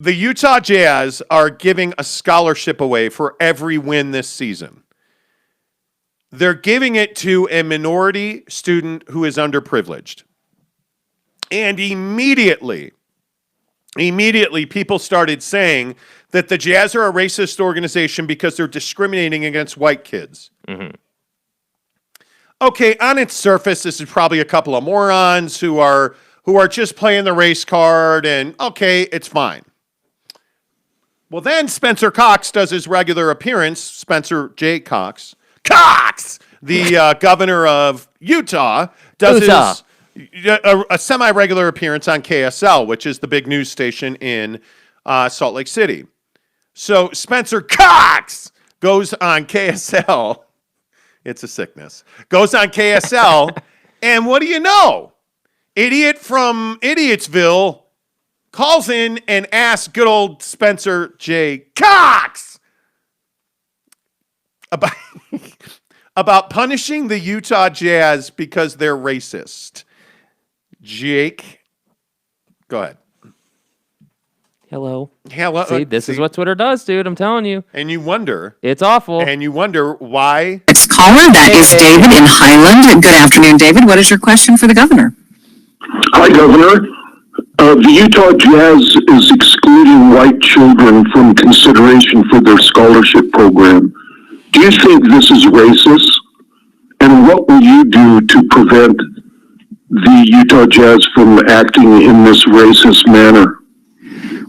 The Utah Jazz are giving a scholarship away for every win this season. They're giving it to a minority student who is underprivileged. And immediately people started saying that the Jazz are a racist organization because they're discriminating against white kids. Mm-hmm. Okay, on its surface, this is probably a couple of morons who are just playing the race card, and okay, it's fine. Well, then Spencer Cox does his regular appearance. Spencer J. Cox, the governor of Utah, does a semi-regular appearance on KSL, which is the big news station in Salt Lake City. So Spencer Cox goes on KSL. It's a sickness. Goes on KSL, and what do you know? Idiot from Idiotsville calls in and asks good old Spencer J. Cox about punishing the Utah Jazz because they're racist. Jake, go ahead. Hello. See, this is what Twitter does, dude. I'm telling you. And you wonder. It's awful. And you wonder why. Next caller, that is David in Highland. Good afternoon, David. What is your question for the governor? Hi, Governor. The Utah Jazz is excluding white children from consideration for their scholarship program. Do you think this is racist? And what will you do to prevent the Utah Jazz from acting in this racist manner?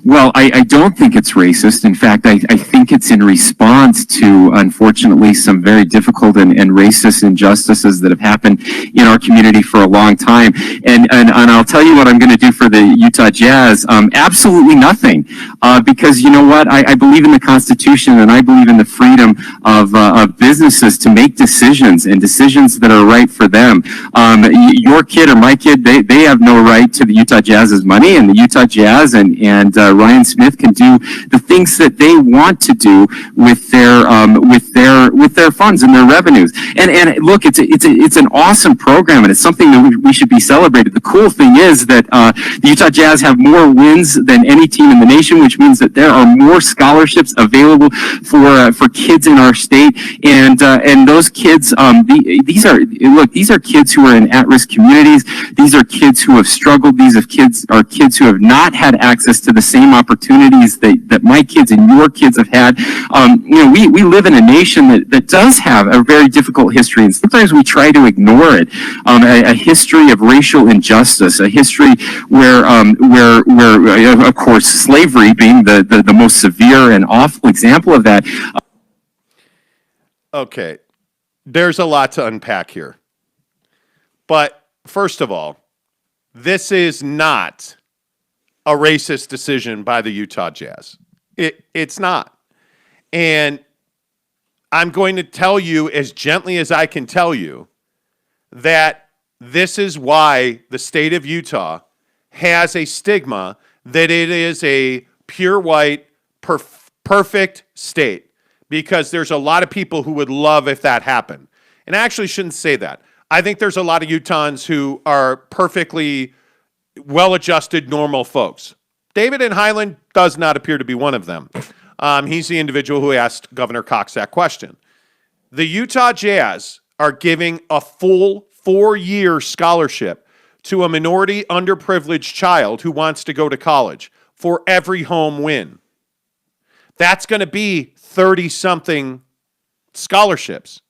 Well, I don't think it's racist. In fact, I think it's in response to, unfortunately, some very difficult and racist injustices that have happened in our community for a long time. And I'll tell you what I'm going to do for the Utah Jazz. Absolutely nothing. Because you know what? I believe in the Constitution, and I believe in the freedom of businesses to make decisions, and decisions that are right for them. Your kid or my kid, they have no right to the Utah Jazz's money, and the Utah Jazz and Ryan Smith can do the things that they want to do with their funds and their revenues. And look, it's an awesome program, and it's something that we should be celebrated. The cool thing is that the Utah Jazz have more wins than any team in the nation, which means that there are more scholarships available for kids in our state. And those kids, these are kids who are in at-risk communities. These are kids who have struggled. These are kids who have not had access to the same opportunities that my kids and your kids have had. We live in a nation that does have a very difficult history, and sometimes we try to ignore it. A history of racial injustice, a history where of course, slavery being the most severe and awful example of that. Okay, there's a lot to unpack here. But first of all, this is not a racist decision by the Utah Jazz. It's not. And I'm going to tell you as gently as I can tell you that this is why the state of Utah has a stigma that it is a pure white, perfect state, because there's a lot of people who would love if that happened. And I actually shouldn't say that. I think there's a lot of Utahns who are perfectly well-adjusted, normal folks. David in Highland does not appear to be one of them. He's the individual who asked Governor Cox that question. The Utah Jazz are giving a full 4-year scholarship to a minority underprivileged child who wants to go to college for every home win. That's going to be 30-something scholarships.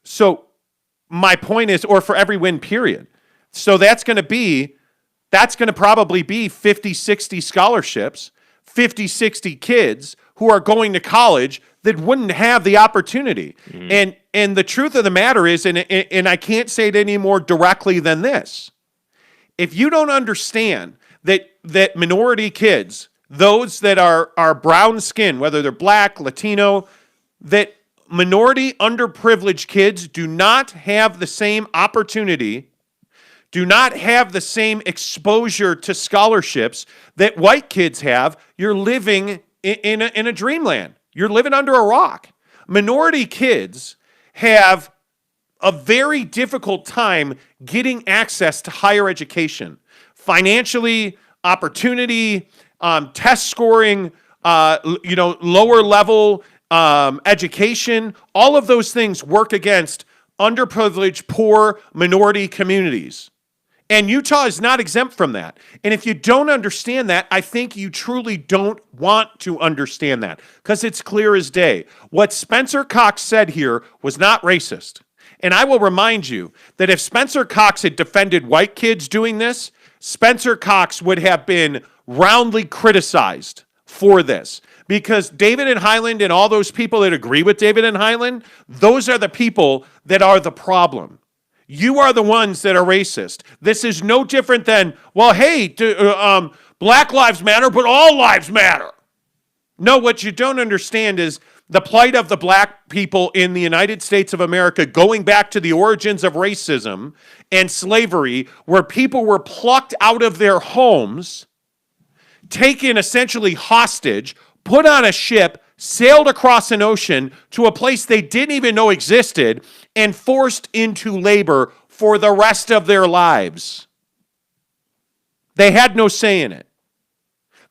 So my point is, or for every win period. So that's going to probably be 50, 60 scholarships, 50, 60 kids who are going to college that wouldn't have the opportunity. Mm. And the truth of the matter is, and I can't say it any more directly than this, if you don't understand that minority kids, those that are brown skinned, whether they're black, Latino, that minority underprivileged kids do not have the same opportunity, do not have the same exposure to scholarships that white kids have, you're living in a dreamland. You're living under a rock. Minority kids have a very difficult time getting access to higher education, financially, opportunity, test scoring, lower level education, all of those things work against underprivileged, poor, minority communities. And Utah is not exempt from that. And if you don't understand that, I think you truly don't want to understand that, because it's clear as day. What Spencer Cox said here was not racist. And I will remind you that if Spencer Cox had defended white kids doing this, Spencer Cox would have been roundly criticized for this. Because David and Highland and all those people that agree with David and Highland, those are the people that are the problem. You are the ones that are racist. This is no different than, well, hey, Black lives matter, but all lives matter. No, what you don't understand is the plight of the black people in the United States of America, going back to the origins of racism and slavery, where people were plucked out of their homes, taken essentially hostage, put on a ship, sailed across an ocean to a place they didn't even know existed, and forced into labor for the rest of their lives. They had no say in it.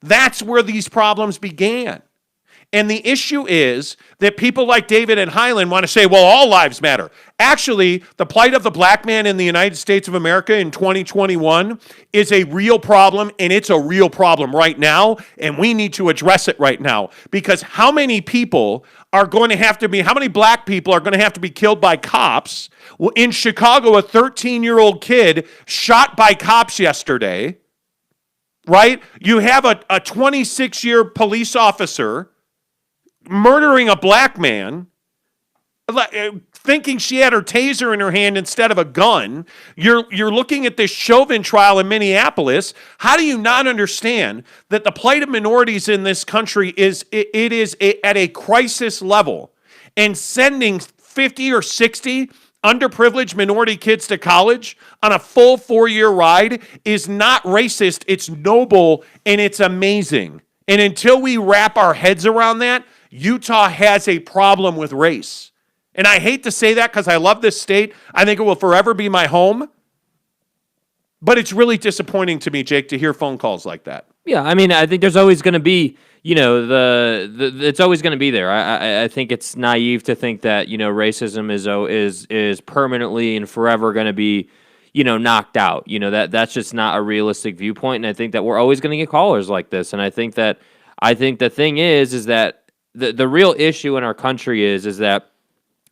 That's where these problems began. And the issue is that people like David and Highland want to say, well, all lives matter. Actually, the plight of the black man in the United States of America in 2021 is a real problem, and it's a real problem right now, and we need to address it right now. Because how many people are going to have to be, how many black people are going to have to be killed by cops? Well, in Chicago, a 13-year-old kid shot by cops yesterday, right? You have a 26-year police officer murdering a black man, thinking she had her taser in her hand instead of a gun. You're looking at this Chauvin trial in Minneapolis. How do you not understand that the plight of minorities in this country is at a crisis level, and sending 50 or 60 underprivileged minority kids to college on a full 4-year ride is not racist, it's noble, and it's amazing. And until we wrap our heads around that, Utah has a problem with race. And I hate to say that because I love this state. I think it will forever be my home. But it's really disappointing to me, Jake, to hear phone calls like that. Yeah, I mean, I think there's always going to be, it's always going to be there. I think it's naive to think that, racism is permanently and forever going to be, knocked out. That's just not a realistic viewpoint. And I think that we're always going to get callers like this. And I think the thing is that the real issue in our country is that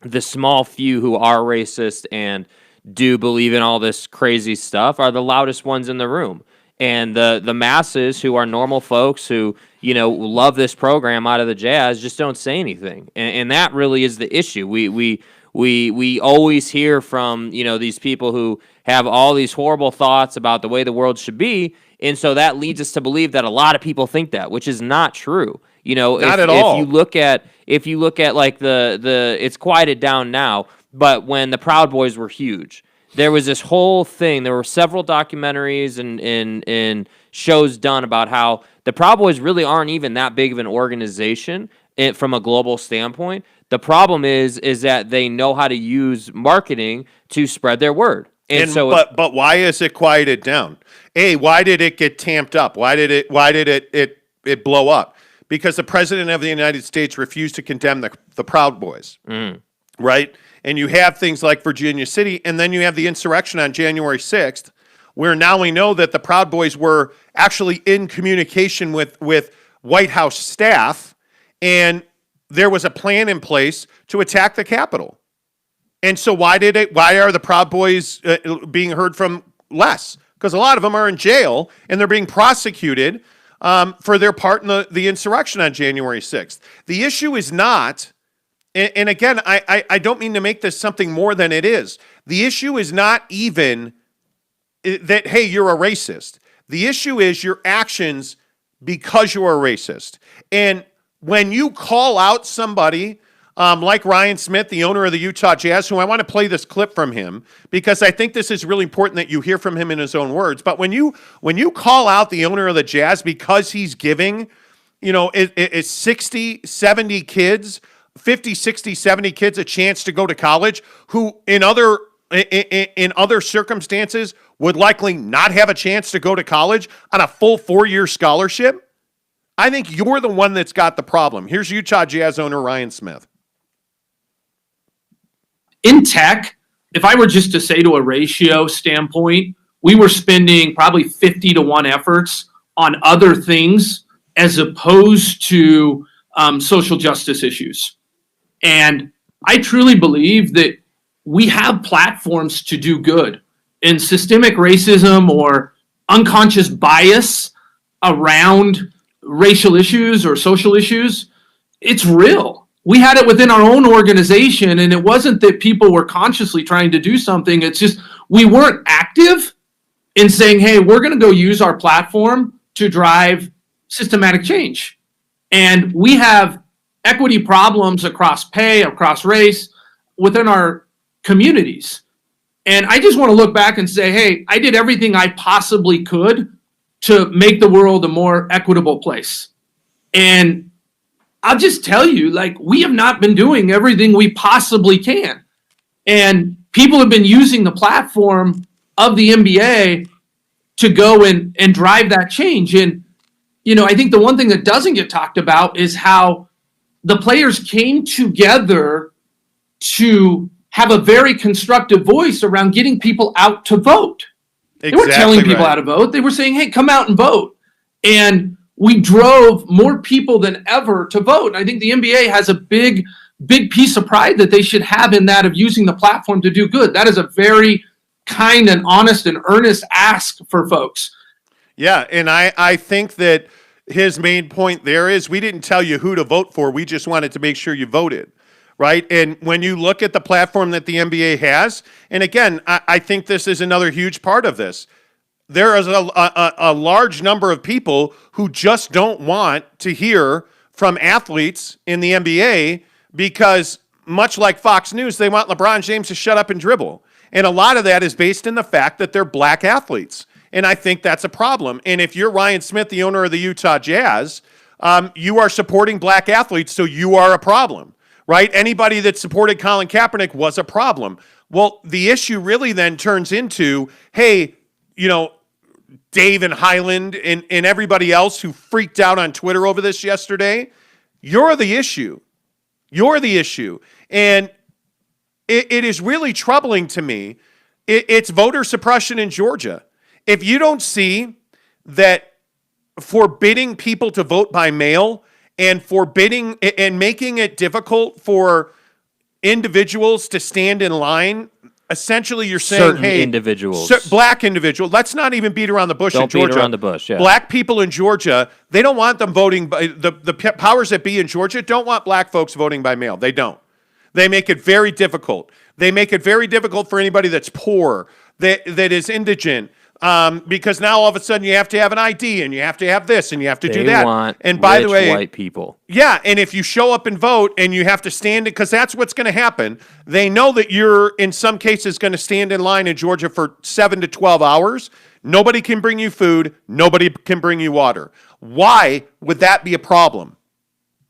the small few who are racist and do believe in all this crazy stuff are the loudest ones in the room. And the masses who are normal folks who, love this program out of the Jazz just don't say anything. And that really is the issue. We always hear from, these people who have all these horrible thoughts about the way the world should be. And so that leads us to believe that a lot of people think that, which is not true. Not at all. If you look at like the it's quieted down now, but when the Proud Boys were huge, there was this whole thing. There were several documentaries and shows done about how the Proud Boys really aren't even that big of an organization from a global standpoint. The problem is that they know how to use marketing to spread their word. But why is it quieted down? Why did it get tamped up? Why did it blow up? Because the president of the United States refused to condemn the Proud Boys, right? And you have things like Virginia City, and then you have the insurrection on January 6th, where now we know that the Proud Boys were actually in communication with White House staff, and there was a plan in place to attack the Capitol. And so why are the Proud Boys being heard from less? Because a lot of them are in jail, and they're being prosecuted for their part in the insurrection on January 6th. The issue is not, and again, I don't mean to make this something more than it is. The issue is not even that, hey, you're a racist. The issue is your actions because you're a racist. And when you call out somebody like Ryan Smith, the owner of the Utah Jazz, who I want to play this clip from him because I think this is really important that you hear from him in his own words. But when you call out the owner of the Jazz because he's giving, 60, 70 kids, 50, 60, 70 kids a chance to go to college who in other circumstances would likely not have a chance to go to college on a full 4-year scholarship, I think you're the one that's got the problem. Here's Utah Jazz owner Ryan Smith. In tech, if I were just to say to a ratio standpoint, we were spending probably 50-1 efforts on other things as opposed to social justice issues. And I truly believe that we have platforms to do good. And systemic racism or unconscious bias around racial issues or social issues, it's real. We had it within our own organization, and it wasn't that people were consciously trying to do something. It's just we weren't active in saying, hey, we're going to go use our platform to drive systematic change. And we have equity problems across pay, across race, within our communities. And I just want to look back and say, hey, I did everything I possibly could to make the world a more equitable place. And I'll just tell you, like, we have not been doing everything we possibly can. And people have been using the platform of the NBA to go and drive that change. And, you know, I think the one thing that doesn't get talked about is how the players came together to have a very constructive voice around getting people out to vote. They weren't telling people how to vote. They were saying, hey, come out and vote. And we drove more people than ever to vote. And I think the NBA has a big piece of pride that they should have in that of using the platform to do good. That is a very kind and honest and earnest ask for folks. Yeah, and I think that his main point there is we didn't tell you who to vote for. We just wanted to make sure you voted, right? And when you look at the platform that the NBA has, and again, I think this is another huge part of this, there is a large number of people who just don't want to hear from athletes in the NBA because, much like Fox News, they want LeBron James to shut up and dribble. And a lot of that is based in the fact that they're black athletes. And I think that's a problem. And if you're Ryan Smith, the owner of the Utah Jazz, you are supporting black athletes, so you are a problem, right? Anybody that supported Colin Kaepernick was a problem. Well, the issue really then turns into, hey, you know, Dave and Highland and everybody else who freaked out on Twitter over this yesterday, you're the issue. You're the issue. And it is really troubling to me. It's voter suppression in Georgia. If you don't see that forbidding people to vote by mail and forbidding and making it difficult for individuals to stand in line, essentially you're saying, certain hey, individuals, black individuals, let's not even beat around the bush in don't Georgia. beat around the bush. Yeah. Black people in Georgia, they don't want them voting by the powers that be in Georgia don't want black folks voting by mail. They don't. They make it very difficult. They make it very difficult for anybody that's poor, that is indigent, because now all of a sudden you have to have an ID and you have to have this and you have to do that. Want and by the way, white people. Yeah, and if you show up and vote and you have to stand it, because that's what's going to happen. They know that you're in some cases going to stand in line in Georgia for 7 to 12 hours. Nobody can bring you food. Nobody can bring you water. Why would that be a problem?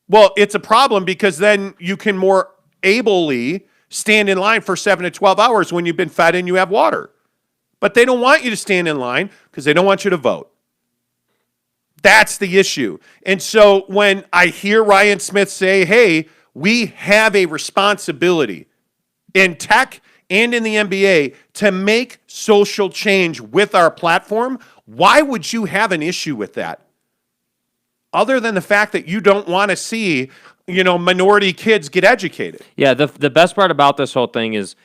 Well, it's a problem because then you can more ably stand in line for 7 to 12 hours when you've been fed and you have water. But they don't want you to stand in line because they don't want you to vote. That's the issue. And so when I hear Ryan Smith say, hey, we have a responsibility in tech and in the NBA to make social change with our platform, why would you have an issue with that? Other than the fact that you don't want to see, you know, minority kids get educated. Yeah, the best part about this whole thing is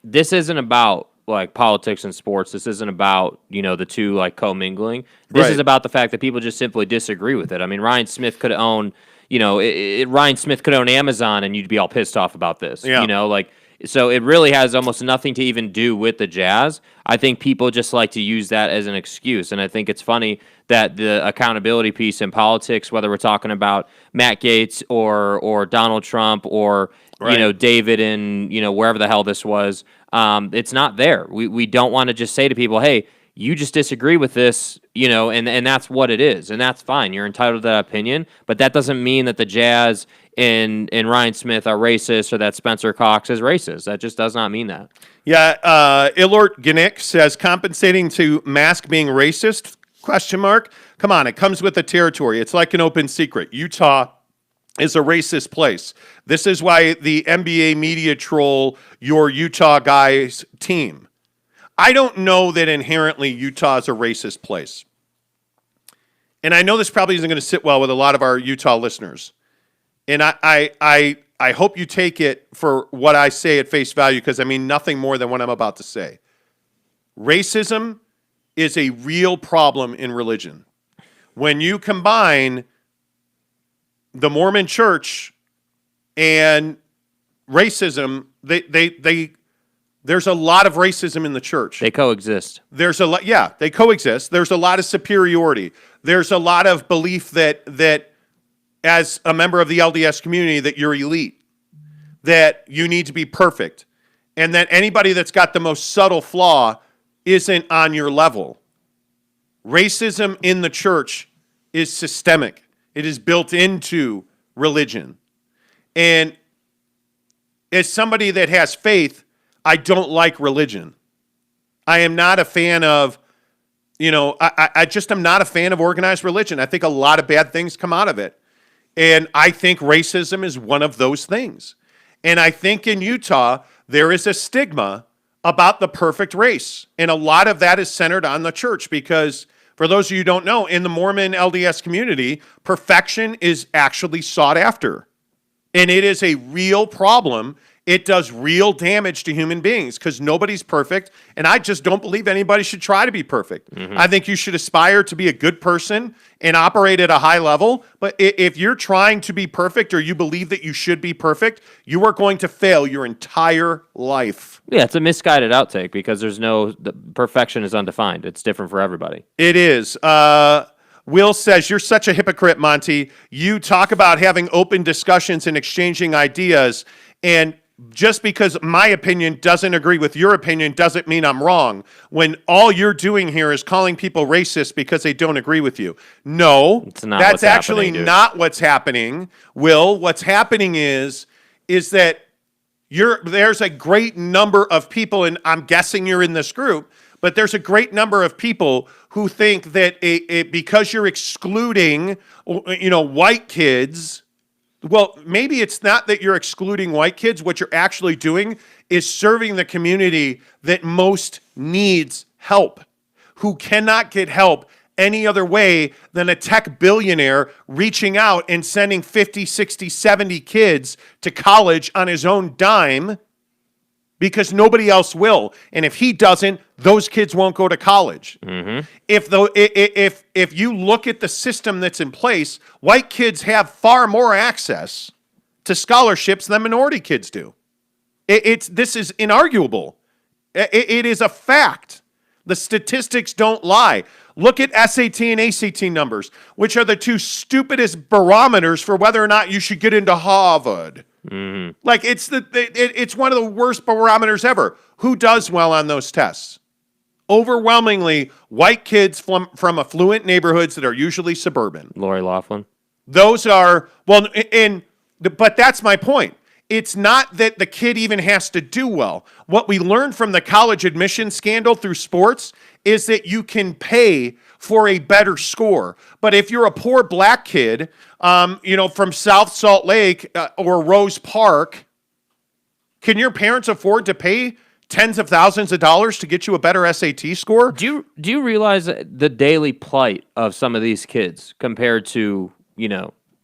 this isn't about like politics and sports. This isn't about, you know, the two like commingling. This is about the fact that people just simply disagree with it. I mean, Ryan Smith could own, you know, Ryan Smith could own Amazon and you'd be all pissed off about this. Yeah. You know, like, so it really has almost nothing to even do with the Jazz. I think people just like to use that as an excuse. And I think it's funny that the accountability piece in politics, whether we're talking about Matt Gaetz or Donald Trump or, you know, David and, you know, wherever the hell this was, it's not there. We don't want to just say to people, hey, you just disagree with this, you know, and that's what it is. And that's fine. You're entitled to that opinion. But that doesn't mean that the Jazz and Ryan Smith are racist or that Spencer Cox is racist. That just does not mean that. Yeah, Ilort Ginick says compensating to mask being racist, ? Come on, it comes with the territory. It's like an open secret. Utah is a racist place. This is why the NBA media troll your Utah guys team. I don't know that inherently Utah is a racist place. And I know this probably isn't going to sit well with a lot of our Utah listeners. And I hope you take it for what I say at face value, because I mean nothing more than what I'm about to say. Racism is a real problem in religion. When you combine the Mormon church and racism, there's a lot of racism in the church. They coexist. There's a lot, yeah, they coexist. There's a lot of superiority. There's a lot of belief that as a member of the LDS community that you're elite, that you need to be perfect, and that anybody that's got the most subtle flaw isn't on your level. Racism in the church is systemic. It is built into religion. And as somebody that has faith, I don't like religion. I am not a fan of, I just am not a fan of organized religion. I think a lot of bad things come out of it. And I think racism is one of those things. And I think in Utah, there is a stigma about the perfect race. And a lot of that is centered on the church because, for those of you who don't know, in the Mormon LDS community, perfection is actually sought after. And it is a real problem. It does real damage to human beings because nobody's perfect. And I just don't believe anybody should try to be perfect. Mm-hmm. I think you should aspire to be a good person and operate at a high level. But if you're trying to be perfect or you believe that you should be perfect, you are going to fail your entire life. Yeah, it's a misguided outtake because the perfection is undefined. It's different for everybody. It is. Will says, you're such a hypocrite, Monty. You talk about having open discussions and exchanging ideas, and just because my opinion doesn't agree with your opinion doesn't mean I'm wrong, when all you're doing here is calling people racist because they don't agree with you. No, that's actually not what's happening, Will. What's happening is that there's a great number of people, and I'm guessing you're in this group, but there's a great number of people who think that because you're excluding, white kids. Well, maybe it's not that you're excluding white kids. What you're actually doing is serving the community that most needs help, who cannot get help any other way than a tech billionaire reaching out and sending 50, 60, 70 kids to college on his own dime because nobody else will. And if he doesn't, those kids won't go to college. Mm-hmm. If you look at the system that's in place, white kids have far more access to scholarships than minority kids do. This is inarguable. It is a fact. The statistics don't lie. Look at SAT and ACT numbers, which are the two stupidest barometers for whether or not you should get into Harvard. Mm-hmm. Like it's one of the worst barometers ever. Who does well on those tests? Overwhelmingly, white kids from affluent neighborhoods that are usually suburban. Lori Loughlin. Those are, but that's my point. It's not that the kid even has to do well. What we learned from the college admission scandal through sports is that you can pay for a better score. But if you're a poor black kid, from South Salt Lake or Rose Park, can your parents afford to pay tens of thousands of dollars to get you a better SAT score? Do you realize the daily plight of some of these kids compared to,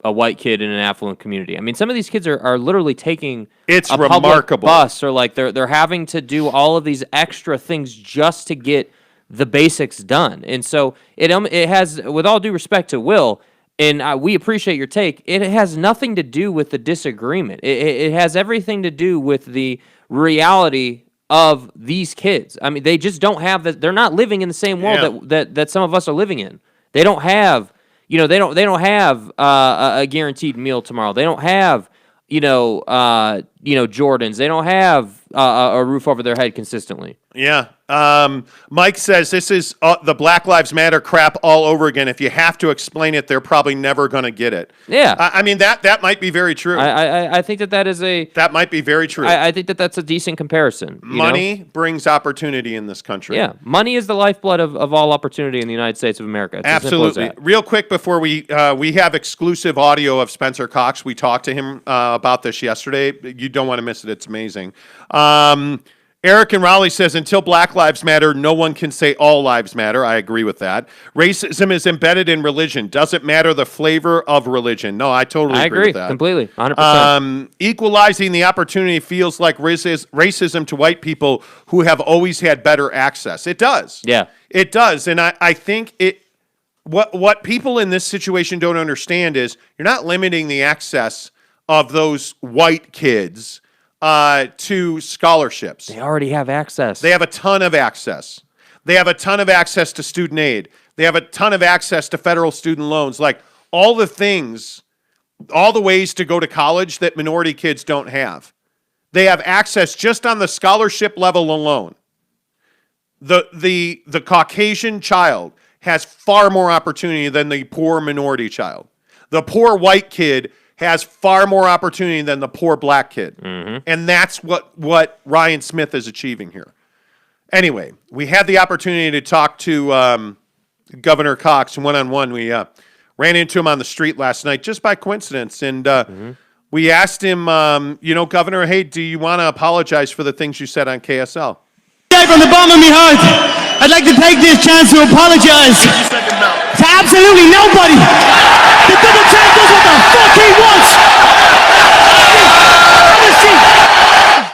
a white kid in an affluent community? I mean, some of these kids are literally taking a public bus, or like they're having to do all of these extra things just to get the basics done. And so it has, with all due respect to Will, and we appreciate your take, it has nothing to do with the disagreement. It has everything to do with the reality of these kids. I mean, they just don't have that. They're not living in the same world that some of us are living in. They don't have, they don't have a guaranteed meal tomorrow. They don't have, Jordans. They don't have a roof over their head consistently. Yeah. Mike says this is the Black Lives Matter crap all over again. If you have to explain it, they're probably never going to get it. Yeah. I mean, that might be very true. I think that is a. That might be very true. I think that that's a decent comparison. Money brings opportunity in this country. Yeah, money is the lifeblood of all opportunity in the United States of America. It's as simple as Absolutely. that. Real quick before we have exclusive audio of Spencer Cox. We talked to him about this yesterday. You don't want to miss it. It's amazing. Eric and Raleigh says, until Black Lives Matter, no one can say all lives matter. I agree with that. Racism is embedded in religion. Doesn't matter the flavor of religion. No, I totally agree with that. Completely, 100%. Equalizing the opportunity feels like racism to white people who have always had better access. It does. Yeah. It does. And I think what people in this situation don't understand is you're not limiting the access of those white kids to scholarships. They already have access. They have a ton of access. They have a ton of access to student aid. They have a ton of access to federal student loans. Like all the things, all the ways to go to college that minority kids don't have. They have access just on the scholarship level alone. The Caucasian child has far more opportunity than the poor minority child. The poor white kid has far more opportunity than the poor black kid. Mm-hmm. And that's what Ryan Smith is achieving here. Anyway, we had the opportunity to talk to Governor Cox one-on-one. We ran into him on the street last night just by coincidence. And we asked him, Governor, hey, do you want to apologize for the things you said on KSL? From the bottom of my heart, I'd like to take this chance to apologize to absolutely nobody. The double champ does what the fuck he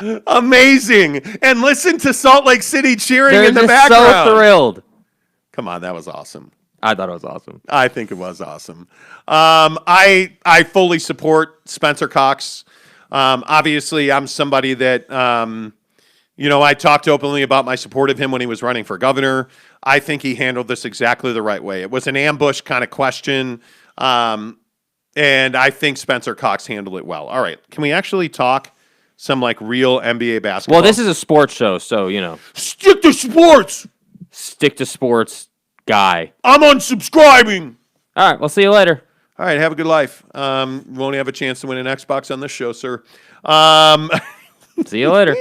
wants. Amazing. And listen to Salt Lake City cheering They're in the just background. so thrilled. Come on, that was awesome. I thought it was awesome. I think it was awesome. I fully support Spencer Cox. Obviously, I'm somebody that, I talked openly about my support of him when he was running for governor. I think he handled this exactly the right way. It was an ambush kind of question, and I think Spencer Cox handled it well. All right, can we actually talk some real NBA basketball? Well, this is a sports show, so Stick to sports. Stick to sports, guy. I'm unsubscribing. All right, we'll see you later. All right, have a good life. You won't have a chance to win an Xbox on this show, sir. See you later.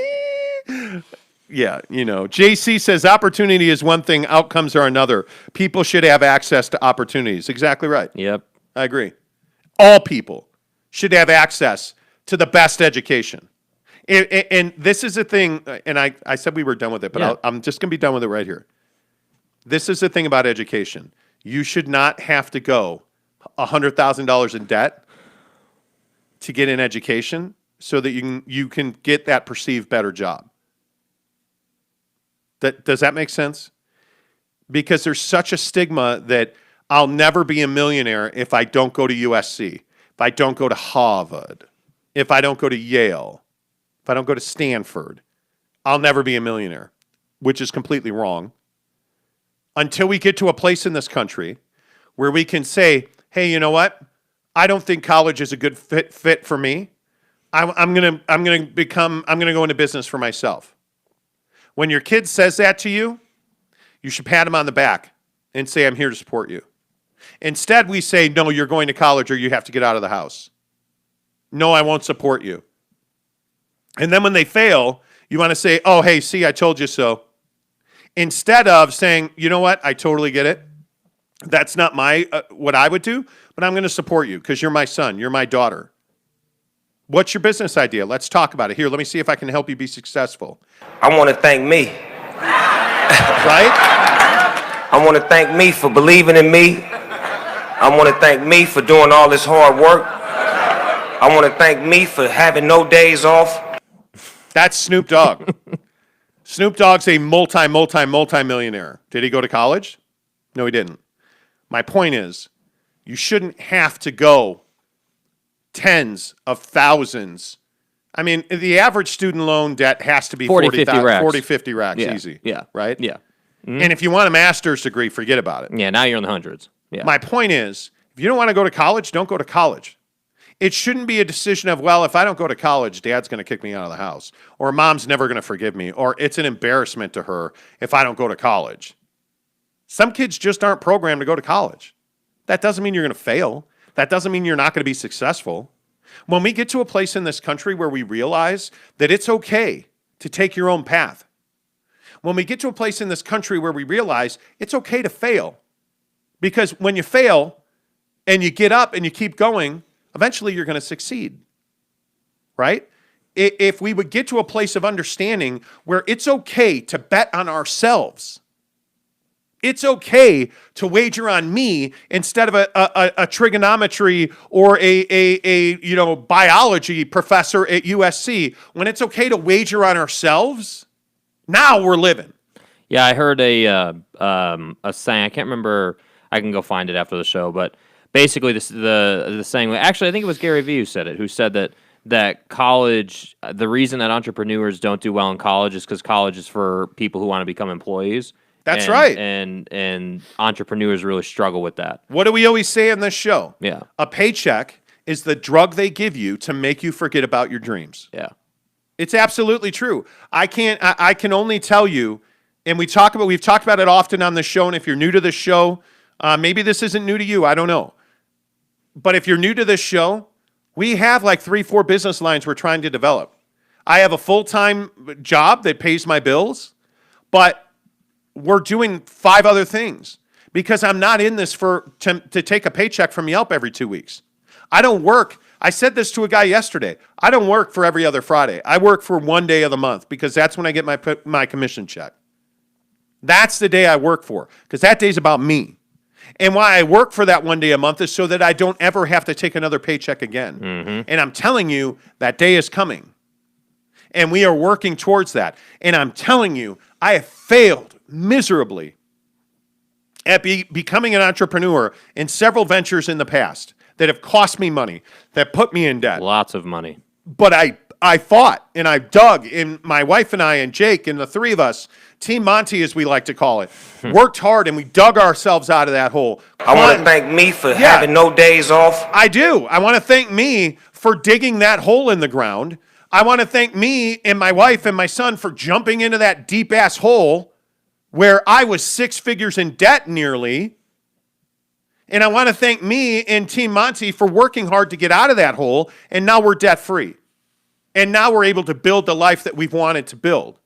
Yeah, JC says opportunity is one thing, outcomes are another. People should have access to opportunities. Exactly right. Yep. I agree. All people should have access to the best education. And this is a thing, and I said we were done with it, but Yeah. I'm just going to be done with it right here. This is the thing about education. You should not have to go $100,000 in debt to get an education so that you can get that perceived better job. Does that make sense? Because there's such a stigma that I'll never be a millionaire if I don't go to USC, if I don't go to Harvard, if I don't go to Yale, if I don't go to Stanford. I'll never be a millionaire, which is completely wrong. Until we get to a place in this country where we can say, hey, you know what? I don't think college is a good fit for me. I'm gonna go into business for myself. When your kid says that to you, you should pat him on the back and say, I'm here to support you. Instead, we say, no, you're going to college or you have to get out of the house. No, I won't support you. And then when they fail, you want to say, oh, hey, see, I told you so. Instead of saying, you know what, I totally get it. That's not what I would do, but I'm going to support you because you're my son, you're my daughter. What's your business idea? Let's talk about it. Here, let me see if I can help you be successful. I want to thank me. Right? I want to thank me for believing in me. I want to thank me for doing all this hard work. I want to thank me for having no days off. That's Snoop Dogg. Snoop Dogg's a multi-millionaire. Did he go to college? No, he didn't. My point is, you shouldn't have to go tens of thousands. I mean, the average student loan debt has to be 40, 50 racks. 40, 50 racks Yeah. easy. Yeah. Right? Yeah. And if you want a master's degree, forget about it. Yeah, now you're in the hundreds. Yeah. My point is, if you don't want to go to college, don't go to college. It shouldn't be a decision of, well, if I don't go to college, dad's going to kick me out of the house, or mom's never going to forgive me, or it's an embarrassment to her if I don't go to college. Some kids just aren't programmed to go to college. That doesn't mean you're going to fail. That doesn't mean you're not going to be successful. When we get to a place in this country where we realize that it's okay to take your own path, when we get to a place in this country where we realize it's okay to fail, because when you fail and you get up and you keep going, eventually you're going to succeed, right? If we would get to a place of understanding where it's okay to bet on ourselves, it's okay to wager on me instead of a trigonometry or a biology professor at USC. When it's okay to wager on ourselves, now we're living. Yeah, I heard a saying. I can't remember. I can go find it after the show, but basically the saying. Actually, I think it was Gary Vee who said it. Who said that college, the reason that entrepreneurs don't do well in college is because college is for people who want to become employees. That's right. And entrepreneurs really struggle with that. What do we always say in this show? Yeah. A paycheck is the drug they give you to make you forget about your dreams. Yeah. It's absolutely true. I can only tell you, and we've talked about it often on the show, and if you're new to this show, maybe this isn't new to you, I don't know. But if you're new to this show, we have like 3-4 business lines we're trying to develop. I have a full-time job that pays my bills, but we're doing 5 other things because I'm not in this to take a paycheck from Yelp every 2 weeks. I don't work. I said this to a guy yesterday. I don't work for every other Friday. I work for one day of the month because that's when I get my commission check. That's the day I work for because that day's about me. And why I work for that one day a month is so that I don't ever have to take another paycheck again. Mm-hmm. And I'm telling you, that day is coming. And we are working towards that. And I'm telling you, I have failed miserably at becoming an entrepreneur in several ventures in the past that have cost me money, that put me in debt. Lots of money. But I fought and I dug, and my wife and I and Jake and the 3 of us, Team Monty as we like to call it, worked hard and we dug ourselves out of that hole. I want to thank me for having no days off. I do. I want to thank me for digging that hole in the ground. I want to thank me and my wife and my son for jumping into that deep-ass hole where I was 6 figures in debt nearly. And I want to thank me and Team Monty for working hard to get out of that hole, and now we're debt-free. And now we're able to build the life that we've wanted to build.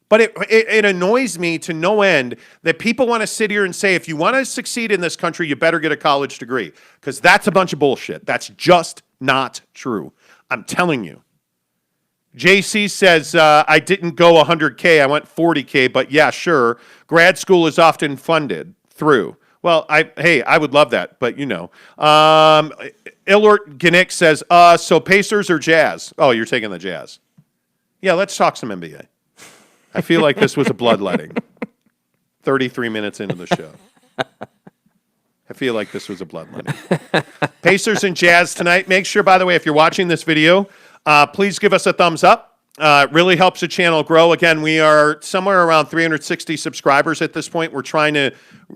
But it annoys me to no end that people want to sit here and say, if you want to succeed in this country, you better get a college degree. Because that's a bunch of bullshit. That's just not true. I'm telling you. JC says, I didn't go 100K, I went 40K, but yeah, sure. Grad school is often funded through. Well, I would love that, but you know. Ilort Gnick says, so Pacers or Jazz? Oh, you're taking the Jazz. Yeah, let's talk some NBA. I feel like this was a bloodletting. 33 minutes into the show. I feel like this was a bloodletting. Pacers and Jazz tonight. Make sure, by the way, if you're watching this video, please give us a thumbs up. It really helps the channel grow. Again, we are somewhere around 360 subscribers at this point. We're trying to,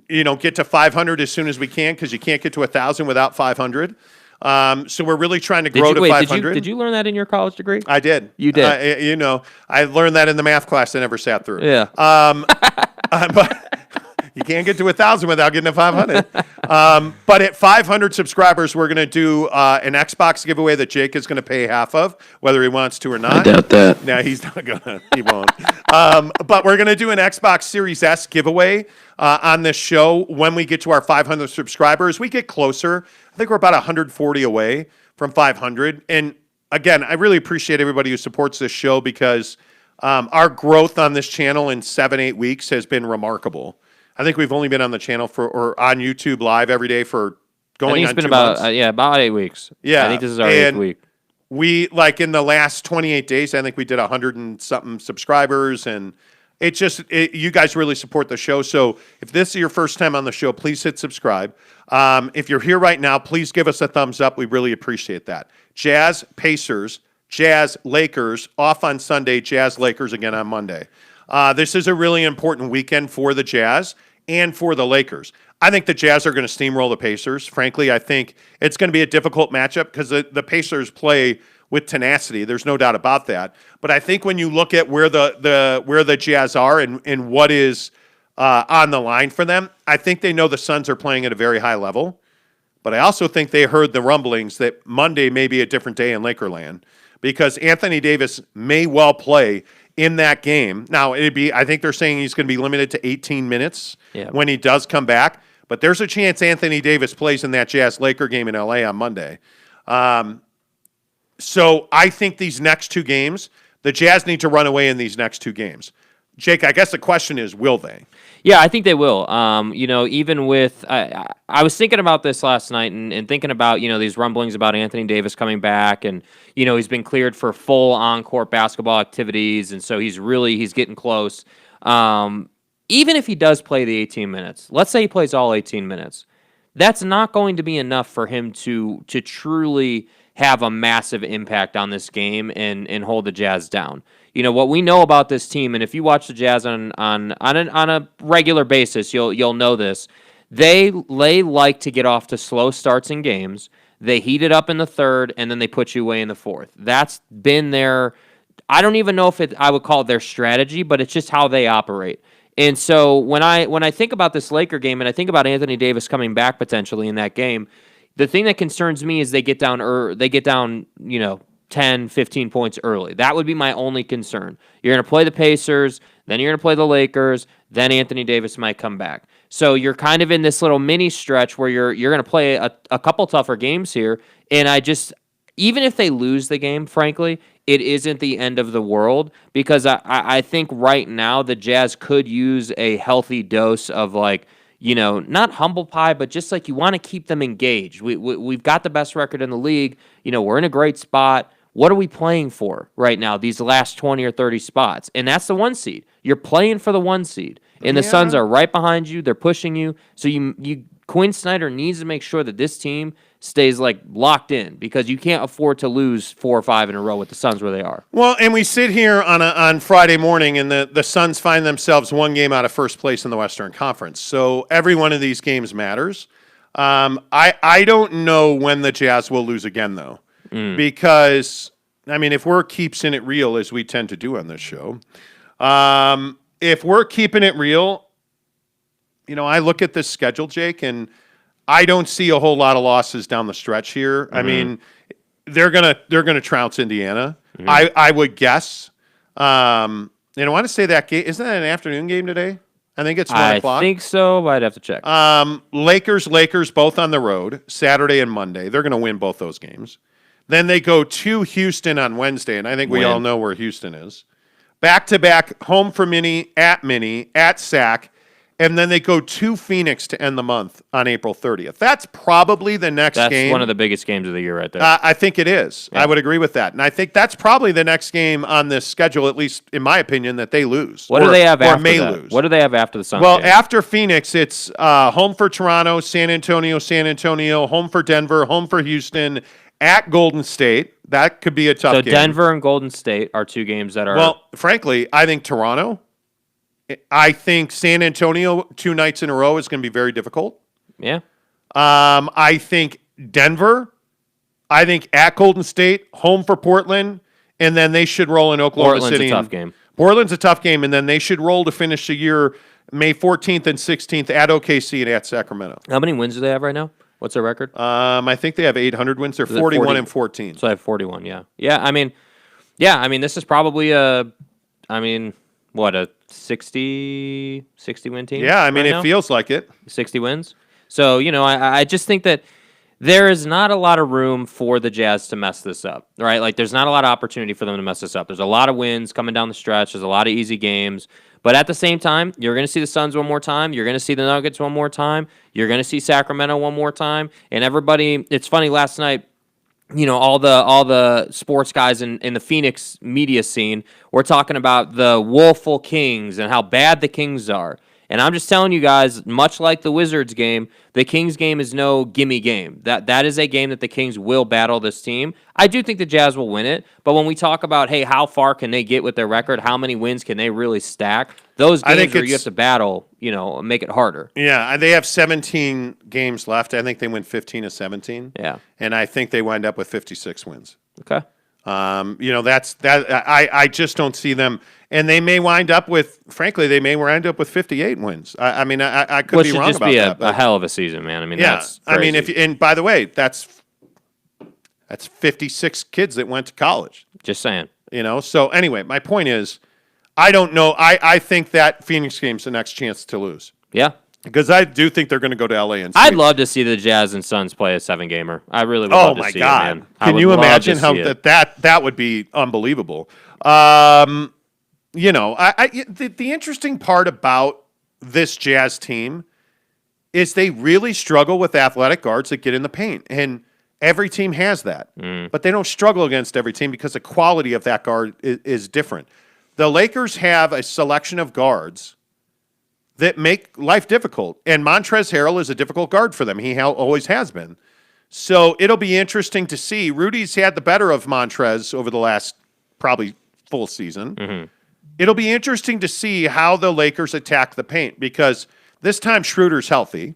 get to 500 as soon as we can because you can't get to 1,000 without 500. So we're really trying to grow to 500. Did you learn that in your college degree? I did. You did. I learned that in the math class I never sat through. Yeah. But you can't get to 1,000 without getting to 500. But at 500 subscribers, we're going to do an Xbox giveaway that Jake is going to pay half of, whether he wants to or not. I doubt that. No, he's not going to. He won't. But we're going to do an Xbox Series S giveaway on this show when we get to our 500 subscribers. We get closer. I think we're about 140 away from 500. And again, I really appreciate everybody who supports this show because our growth on this channel in 7-8 weeks has been remarkable. I think we've only been on the channel or on YouTube live every day for going on 2 months. I think it's been about 8 weeks. Yeah. I think this is our 8th week. We, in the last 28 days, I think we did 100 and something subscribers, and you guys really support the show. So if this is your first time on the show, please hit subscribe. If you're here right now, please give us a thumbs up. We really appreciate that. Jazz, Pacers, Jazz, Lakers, off on Sunday, Jazz, Lakers again on Monday. This is a really important weekend for the Jazz and for the Lakers. I think the Jazz are going to steamroll the Pacers. Frankly, I think it's going to be a difficult matchup because the Pacers play with tenacity. There's no doubt about that. But I think when you look at where the Jazz are and what is on the line for them, I think they know the Suns are playing at a very high level. But I also think they heard the rumblings that Monday may be a different day in Lakerland because Anthony Davis may well play in that game. Now, I think they're saying he's going to be limited to 18 minutes when he does come back. But there's a chance Anthony Davis plays in that Jazz-Laker game in L.A. on Monday. So I think these next two games, the Jazz need to run away in these next two games. Jake, I guess the question is, will they? Yeah, I think they will. Even with I was thinking about this last night and thinking about these rumblings about Anthony Davis coming back, and he's been cleared for full on-court basketball activities, and so he's getting close. Even if he does play the 18 minutes, let's say he plays all 18 minutes, that's not going to be enough for him to truly have a massive impact on this game and hold the Jazz down. What we know about this team, and if you watch the Jazz on a regular basis, you'll know this. They like to get off to slow starts in games. They heat it up in the third, and then they put you away in the fourth. That's been their. I don't even know if I would call it their strategy, but it's just how they operate. And so when I think about this Laker game, and I think about Anthony Davis coming back potentially in that game, the thing that concerns me is they get down 10, 15 points early. That would be my only concern. You're going to play the Pacers, then you're going to play the Lakers, then Anthony Davis might come back. So you're kind of in this little mini stretch where you're going to play a couple tougher games here, and even if they lose the game, frankly, it isn't the end of the world because I think right now the Jazz could use a healthy dose of not humble pie, but just you want to keep them engaged. We've got the best record in the league. We're in a great spot. What are we playing for right now, these last 20 or 30 spots? And that's the 1 seed. You're playing for the 1 seed. And the Suns are right behind you. They're pushing you. So Quinn Snyder needs to make sure that this team stays locked in because you can't afford to lose 4 or 5 in a row with the Suns where they are. Well, and we sit here on Friday morning, and the Suns find themselves 1 game out of first place in the Western Conference. So every one of these games matters. I don't know when the Jazz will lose again, though, because if we're keeping it real as we tend to do on this show, if we're keeping it real, I look at this schedule, Jake, and I don't see a whole lot of losses down the stretch here. Mm-hmm. They're gonna trounce Indiana. Mm-hmm. I would guess. I want to say that game isn't that an afternoon game today? I think it's 1 o'clock. I think so, but I'd have to check. Lakers both on the road Saturday and Monday. They're gonna win both those games. Then they go to Houston on Wednesday, and I think we all know where Houston is. Back-to-back, home for Mini, at Sac, and then they go to Phoenix to end the month on April 30th. That's probably the next game. That's one of the biggest games of the year right there. I think it is. Yeah. I would agree with that. And I think that's probably the next game on this schedule, at least in my opinion, that they lose. What do they have after that? Lose. What do they have after the Suns Well, game? after Phoenix, it's home for Toronto, San Antonio, home for Denver, home for Houston, at Golden State. That could be a tough game. So Denver and Golden State are 2 games that are... Well, frankly, I think Toronto. I think San Antonio 2 nights in a row is going to be very difficult. Yeah. I think Denver. I think at Golden State, home for Portland, and then they should roll in Oklahoma City. Portland's a tough game. Portland's a tough game, and then they should roll to finish the year May 14th and 16th at OKC and at Sacramento. How many wins do they have right now? What's their record? I think they have 800 wins. They're 41 and 14. So I have 41, yeah. This is probably a 60 win team? Yeah, it feels like it. 60 wins. So, I just think that there is not a lot of room for the Jazz to mess this up, right? There's not a lot of opportunity for them to mess this up. There's a lot of wins coming down the stretch. There's a lot of easy games. But at the same time, you're going to see the Suns one more time. You're going to see the Nuggets one more time. You're going to see Sacramento one more time. And everybody, it's funny, last night, all the sports guys in the Phoenix media scene were talking about the woeful Kings and how bad the Kings are. And I'm just telling you guys, much like the Wizards game, the Kings game is no gimme game. That is a game that the Kings will battle this team. I do think the Jazz will win it, but when we talk about, hey, how far can they get with their record? How many wins can they really stack? Those games where you have to battle, make it harder. Yeah, they have 17 games left. I think they win 15 of 17. Yeah. And I think they wind up with 56 wins. Okay. That's that. I just don't see them, and they may wind up with. Frankly, they may wind up with 58 wins. I mean, I could Which be should wrong just about be that. a hell of a season, man. I mean, that's crazy. I mean, and by the way, that's 56 kids that went to college. Just saying. So anyway, my point is, I don't know. I think that Phoenix game's the next chance to lose. Yeah. Because I do think they're going to go to LA and sweep. I'd love to see the Jazz and Suns play a 7-gamer. I really would love to see it, man. Can you imagine how that would be unbelievable? The interesting part about this Jazz team is they really struggle with athletic guards that get in the paint. And every team has that. But they don't struggle against every team because the quality of that guard is different. The Lakers have a selection of guards that make life difficult. And Montrezl Harrell is a difficult guard for them. He always has been. So it'll be interesting to see. Rudy's had the better of Montrez over the last probably full season. Mm-hmm. It'll be interesting to see how the Lakers attack the paint because this time Schroeder's healthy.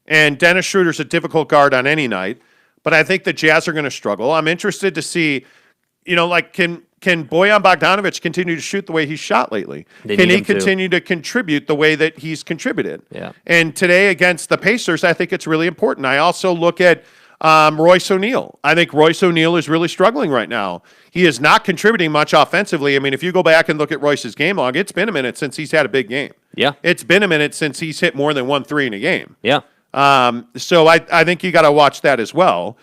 And Dennis Schroeder's a difficult guard on any night. But I think the Jazz are going to struggle. I'm interested to see, can Bojan Bogdanović continue to shoot the way he's shot lately? Can he continue to contribute the way that he's contributed? Yeah. And today against the Pacers, I think it's really important. I also look at Royce O'Neal. I think Royce O'Neal is really struggling right now. He is not contributing much offensively. I mean, if you go back and look at Royce's game log, it's been a minute since he's had a big game. Yeah. It's been a minute since he's hit more than 1 3 in a game. Yeah. So I think you got to watch that as well.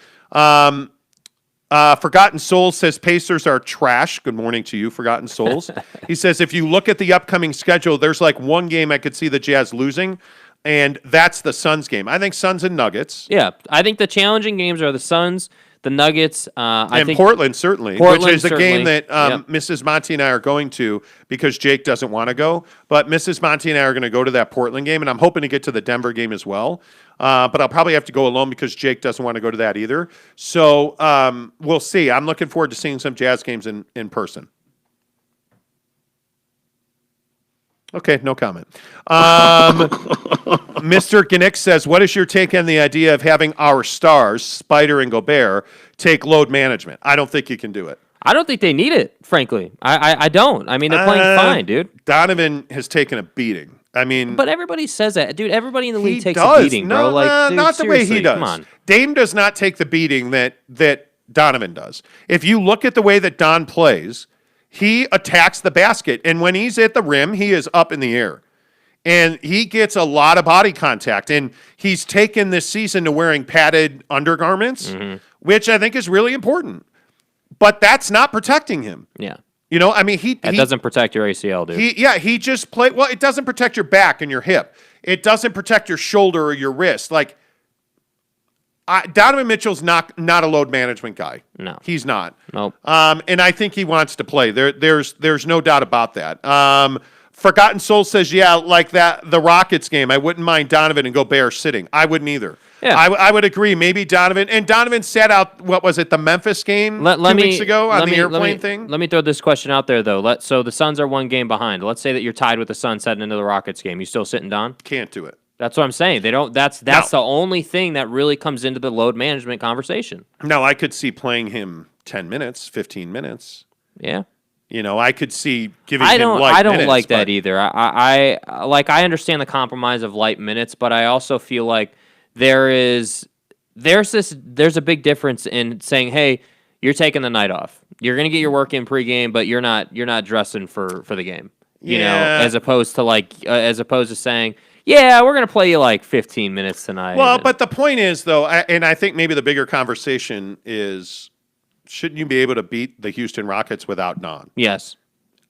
Forgotten Souls says Pacers are trash. Good morning to you, Forgotten Souls. He says, if you look at the upcoming schedule, there's like one game I could see the Jazz losing, and that's the Suns game. I think Suns and Nuggets. Yeah, I think the challenging games are the Suns, the Nuggets. I think Portland, certainly, which is a game that Mrs. Monty and I are going to because Jake doesn't want to go. But Mrs. Monty and I are going to go to that Portland game, and I'm hoping to get to the Denver game as well. But I'll probably have to go alone because Jake doesn't want to go to that either. So we'll see. I'm looking forward to seeing some Jazz games in person. Okay, no comment. Mr. Gnick says, what is your take on the idea of having our stars, Spider and Gobert, take load management? I don't think you can do it. I don't think they need it, frankly. I don't. I mean, they're playing fine, dude. Donovan has taken a beating. I mean, but everybody says that, dude. Everybody in the league takes a beating, bro. Like, dude, not the way he does. Come on. Dame does not take the beating that Donovan does. If you look at the way that Don plays, he attacks the basket, and when he's at the rim, he is up in the air, and he gets a lot of body contact. And he's taken this season to wearing padded undergarments, which I think is really important. But that's not protecting him. Yeah. I mean, he doesn't protect your ACL, dude. He just played. Well, it doesn't protect your back and your hip. It doesn't protect your shoulder or your wrist. Like, Donovan Mitchell's not a load management guy. No, he's not. Nope. And I think he wants to play. There's no doubt about that. Forgotten Soul says, yeah, like the Rockets game. I wouldn't mind Donovan and Gobert sitting. I wouldn't either. Yeah. I would agree. Maybe Donovan sat out, what was it, the Memphis game 2 weeks ago on the airplane thing? Let me throw this question out there, though. So the Suns are 1 game behind. Let's say that you're tied with the Suns heading into the Rockets game. You still sitting Don? Can't do it. That's what I'm saying. They don't. That's the only thing that really comes into the load management conversation. No, I could see playing him 10 minutes, 15 minutes. Yeah. I could see giving him light minutes. I don't like that either. I understand the compromise of light minutes, but I also feel like there's a big difference in saying, hey, you're taking the night off. You're gonna get your work in pregame, but you're not dressing for the game. You know, as opposed to saying, yeah, we're going to play you like 15 minutes tonight. Well, but the point is, though, and I think maybe the bigger conversation is, shouldn't you be able to beat the Houston Rockets without Don? Yes.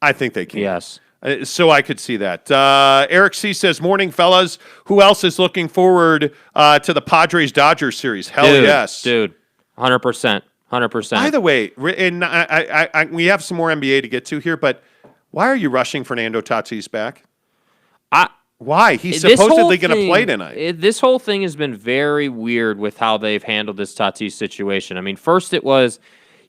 I think they can. Yes. So I could see that. Eric C. says, morning, fellas. Who else is looking forward to the Padres-Dodgers series? Hell yes. Dude, 100%. 100%. By the way, and we have some more NBA to get to here, but why are you rushing Fernando Tatis back? Why? He's This whole supposedly going to thing- play tonight. This whole thing has been very weird with how they've handled this Tatis situation. I mean, first it was,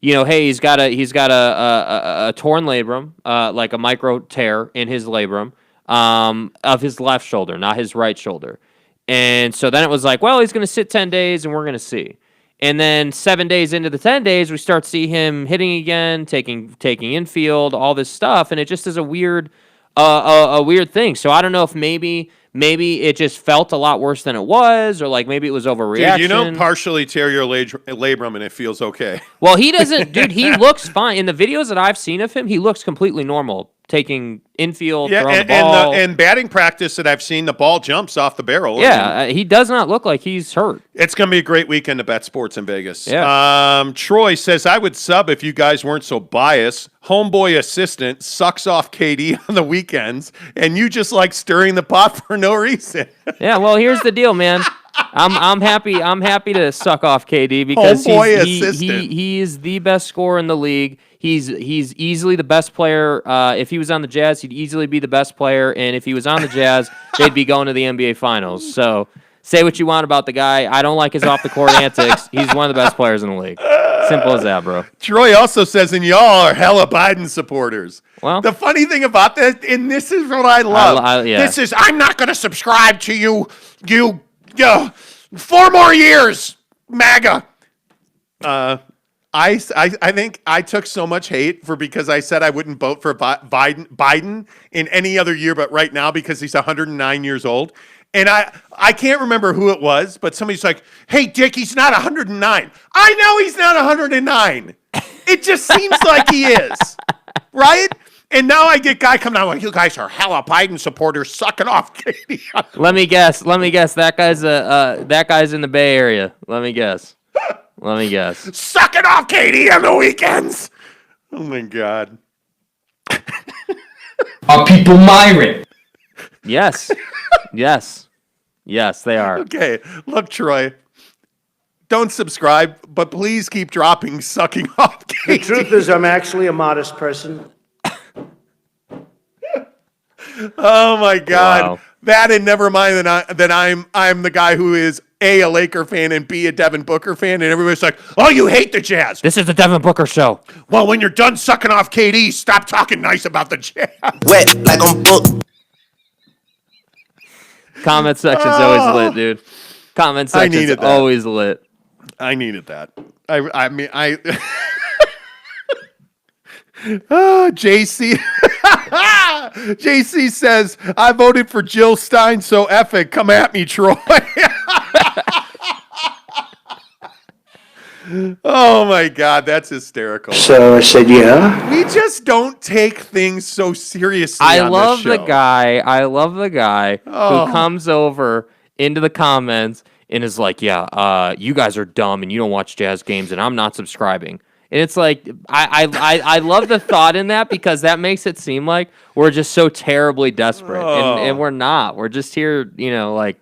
hey, he's got a torn labrum, like a micro tear in his labrum of his left shoulder, not his right shoulder. And so then it was like, well, he's going to sit 10 days and we're going to see. And then 7 days into the 10 days, we start to see him hitting again, taking infield, all this stuff, and it just is a weird thing. So I don't know if maybe it just felt a lot worse than it was, or like maybe it was overreaction. Dude, partially tear your labrum and it feels okay. Well, he doesn't, dude. He looks fine in the videos that I've seen of him. He looks completely normal, taking infield, throwing the ball. And batting practice that I've seen, the ball jumps off the barrel. Yeah, he does not look like he's hurt. It's going to be a great weekend to bet sports in Vegas. Yeah. Troy says, I would sub if you guys weren't so biased. Homeboy assistant sucks off KD on the weekends, and you just like stirring the pot for no reason. Yeah, well, here's the deal, man. I'm happy to suck off KD because he is the best scorer in the league. He's easily the best player. If he was on the Jazz, he'd easily be the best player, and if he was on the Jazz, they'd be going to the NBA Finals. So say what you want about the guy. I don't like his off the court antics. He's one of the best players in the league. Simple as that, bro. Troy also says, and y'all are hella Biden supporters. Well, the funny thing about this, and this is what I love. This is, I'm not going to subscribe to you 4 more years, MAGA. I think I took so much hate because I said I wouldn't vote for Biden in any other year but right now because he's 109 years old. And I can't remember who it was, but somebody's like, hey, Dick, he's not 109. I know he's not 109. It just seems like he is, right? And now I get guy coming out like, you guys are hella Biden supporters sucking off Katie. Let me guess. That guy's in the Bay Area. Let me guess. Sucking off Katie on the weekends. Oh my God. Are people Myron? Yes, they are. Okay, look, Troy. Don't subscribe, but please keep dropping sucking off Katie. The truth is, I'm actually a modest person. Oh my God. Wow. That, and never mind that I'm the guy who is A, a Laker fan, and B, a Devin Booker fan, and everybody's like, oh, you hate the Jazz. This is the Devin Booker show. Well, when you're done sucking off KD, stop talking nice about the Jazz. Wet like on book. Comment section's always lit, dude. Comment section's always lit. I needed that. I mean, JC. JC says, I voted for Jill Stein, so F it. Come at me, Troy. Oh, my God. That's hysterical. So I said, yeah. We just don't take things so seriously I on love this show. the guy who comes over into the comments and is like, yeah, you guys are dumb and you don't watch Jazz games and I'm not subscribing. And it's like, I love the thought in that because that makes it seem like we're just so terribly desperate. And we're not. We're just here, like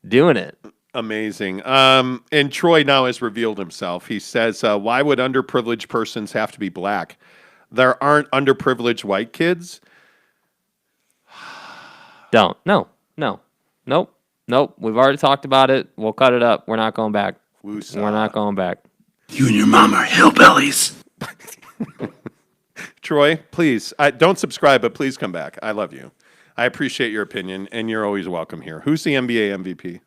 doing it. Amazing. And Troy now has revealed himself. He says, why would underprivileged persons have to be black? There aren't underprivileged white kids. Don't. No. Nope. We've already talked about it. We'll cut it up. We're not going back. Woosah. We're not going back. You and your mom are hillbillies. Troy, please, don't subscribe, but please come back. I love you. I appreciate your opinion, and you're always welcome here. Who's the NBA MVP?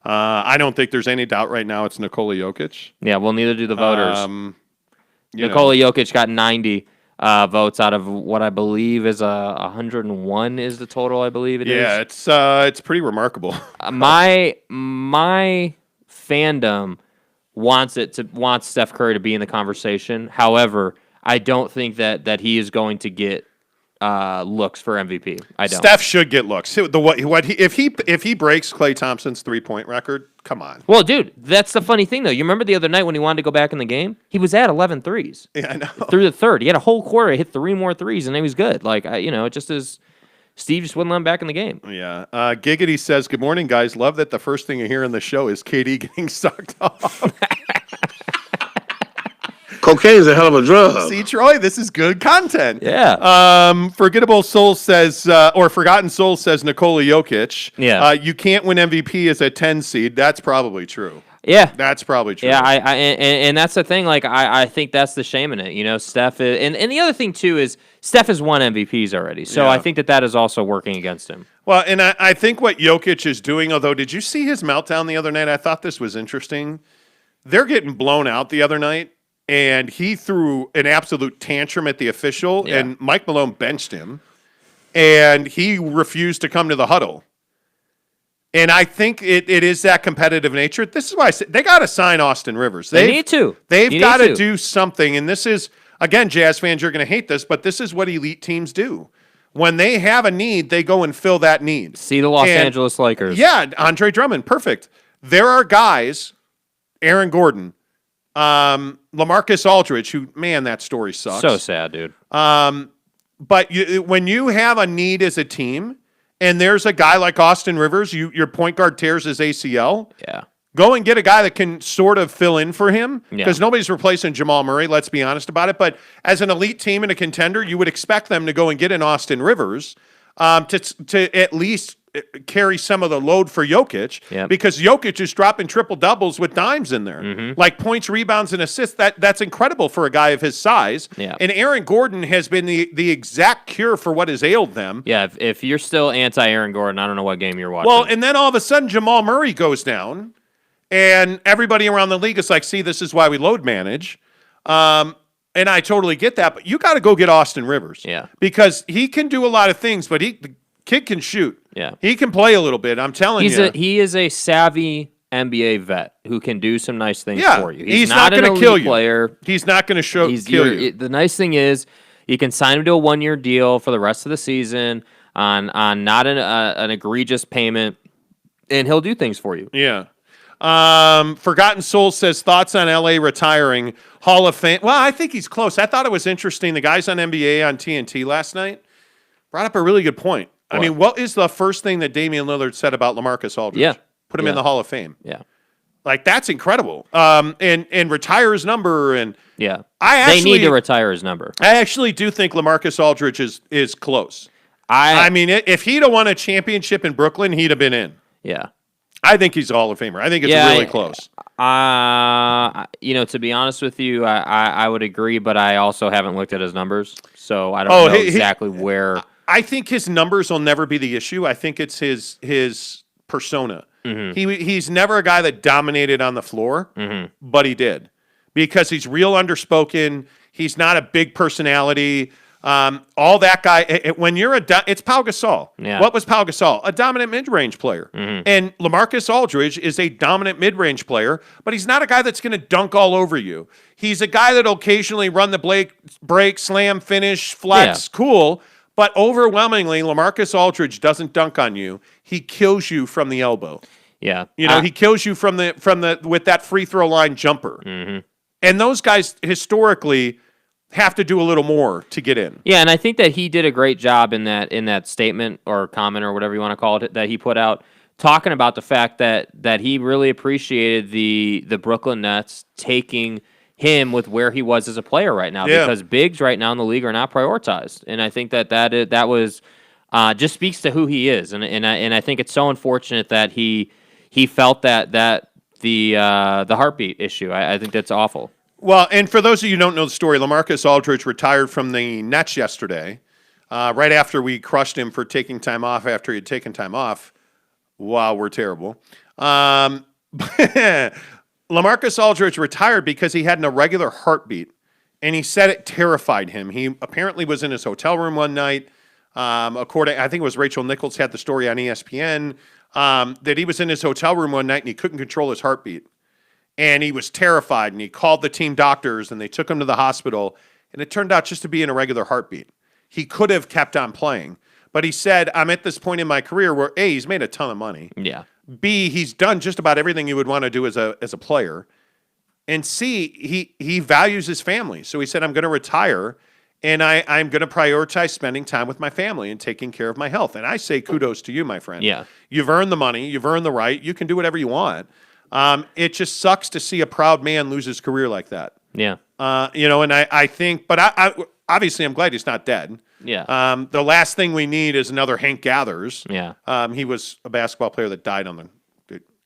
I don't think there's any doubt right now it's Nikola Jokic. Yeah, well, neither do the voters. Nikola Jokic got 90 votes out of what I believe is 101 is the total, I believe it is. Yeah, it's pretty remarkable. My fandom wants Steph Curry to be in the conversation. However, I don't think that he is going to get looks for MVP. I don't. Steph should get looks. If he breaks Klay Thompson's 3-point record, come on. Well, dude, that's the funny thing though. You remember the other night when he wanted to go back in the game? He was at 11 threes. Yeah, I know. Through the third, he had a whole quarter. He hit 3 more threes, and he was good. Like it just is. Steve just wouldn't let him back in the game. Yeah. Giggity says, good morning, guys. Love that the first thing you hear in the show is KD getting sucked off. Cocaine's a hell of a drug. See, Troy, this is good content. Yeah. Forgettable Soul says, or Forgotten Soul says Nikola Jokic. Yeah. You can't win MVP as a 10 seed. That's probably true. Yeah. That's probably true. Yeah, and that's the thing. Like, I think that's the shame in it. You know, Steph is, and the other thing too is Steph has won MVPs already, so Yeah. I think that is also working against him. Well, and I think what Jokic is doing, although, did you see his meltdown the other night? I thought this was interesting. They're getting blown out the other night, and he threw an absolute tantrum at the official, Yeah. and Mike Malone benched him, and he refused to come to the huddle. And I think it is that competitive nature. This is why I said they got to sign Austin Rivers. They need to. They've You got need to to. do something. And this is, again, Jazz fans, you're going to hate this, but this is what elite teams do. When they have a need, they go and fill that need. See the Los And- Angeles Lakers. Yeah, Andre Drummond, perfect. There are guys, Aaron Gordon, LaMarcus Aldridge, who, man, that story sucks. So sad, dude. But when you have a need as a team, and there's a guy like Austin Rivers, your point guard tears his ACL, Yeah. go and get a guy that can sort of fill in for him, Yeah. because nobody's replacing Jamal Murray, let's be honest about it. But as an elite team and a contender, you would expect them to go and get an Austin Rivers to at least carry some of the load for Jokic, Yep. because Jokic is dropping triple-doubles with dimes in there. Mm-hmm. Like points, rebounds, and assists. That's incredible for a guy of his size. Yeah. And Aaron Gordon has been the exact cure for what has ailed them. Yeah, if you're still anti-Aaron Gordon, I don't know what game you're watching. Well, and then all of a sudden Jamal Murray goes down, and everybody around the league is like, see, this is why we load manage. And I totally get that, but you got to go get Austin Rivers. Yeah. Because he can do a lot of things, but the kid can shoot. Yeah. He can play a little bit, I'm telling you. He is a savvy NBA vet who can do some nice things Yeah, for you. he's not not an gonna elite kill you. player. He's not going to kill you. The nice thing is you can sign him to a 1-year deal for the rest of the season on not an egregious payment, and he'll do things for you. Yeah. Forgotten Soul says, thoughts on LA retiring Hall of Fame. Well, I think he's close. I thought it was interesting. The guys on NBA on TNT last night brought up a really good point. I mean, what is the first thing that Damian Lillard said about LaMarcus Aldridge? Yeah. Put him in the Hall of Fame. Yeah. Like, that's incredible. And retire his number. And Yeah. they need to retire his number. I actually do think LaMarcus Aldridge is close. I mean, if he'd have won a championship in Brooklyn, he'd have been in. Yeah. I think he's a Hall of Famer. I think it's really close. To be honest with you, I would agree, but I also haven't looked at his numbers, so I don't know exactly where. I think his numbers will never be the issue. I think it's his persona. Mm-hmm. He's never a guy that dominated on the floor, but he did, because he's real underspoken. He's not a big personality. All that guy. When you're it's Pau Gasol. Yeah. What was Pau Gasol? A dominant mid-range player. And LaMarcus Aldridge is a dominant mid-range player, but he's not a guy that's going to dunk all over you. He's a guy that'll occasionally run the break, slam, finish, flex, cool. But overwhelmingly, LaMarcus Aldridge doesn't dunk on you. He kills you from the elbow. Yeah. He kills you from the with that free throw line jumper. And those guys historically have to do a little more to get in. Yeah, and I think that he did a great job in that statement or comment or whatever you want to call it that he put out, talking about the fact that he really appreciated the Brooklyn Nets taking him with where he was as a player right now, because bigs right now in the league are not prioritized, and I think that was just speaks to who he is, and I think it's so unfortunate that he felt that the heartbeat issue. I think that's awful. Well, and for those of you who don't know the story, LaMarcus Aldridge retired from the Nets yesterday, right after we crushed him for taking time off after he had taken time off. Wow, we're terrible. LaMarcus Aldridge retired because he had an irregular heartbeat, and he said it terrified him. He apparently was in his hotel room one night. According, I think it was Rachel Nichols had the story on ESPN, that he was in his hotel room one night and he couldn't control his heartbeat. And he was terrified, and he called the team doctors, and they took him to the hospital, and it turned out just to be an irregular heartbeat. He could have kept on playing, but he said, I'm at this point in my career where, A, he's made a ton of money. Yeah. B, he's done just about everything you would want to do as a player. And C, he values his family. So he said, I'm going to retire, and I'm going to prioritize spending time with my family and taking care of my health. And I say kudos to you, my friend. Yeah. You've earned the money. You've earned the right. You can do whatever you want. It just sucks to see a proud man lose his career like that. Yeah. And I think, but I obviously I'm glad he's not dead. Yeah. The last thing we need is another Hank Gathers. Yeah. He was a basketball player that died on the.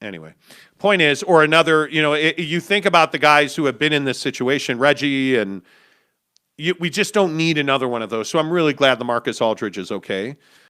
Anyway, point is, or another. You think about the guys who have been in this situation, Reggie, and we just don't need another one of those. So I'm really glad LaMarcus Aldridge is okay.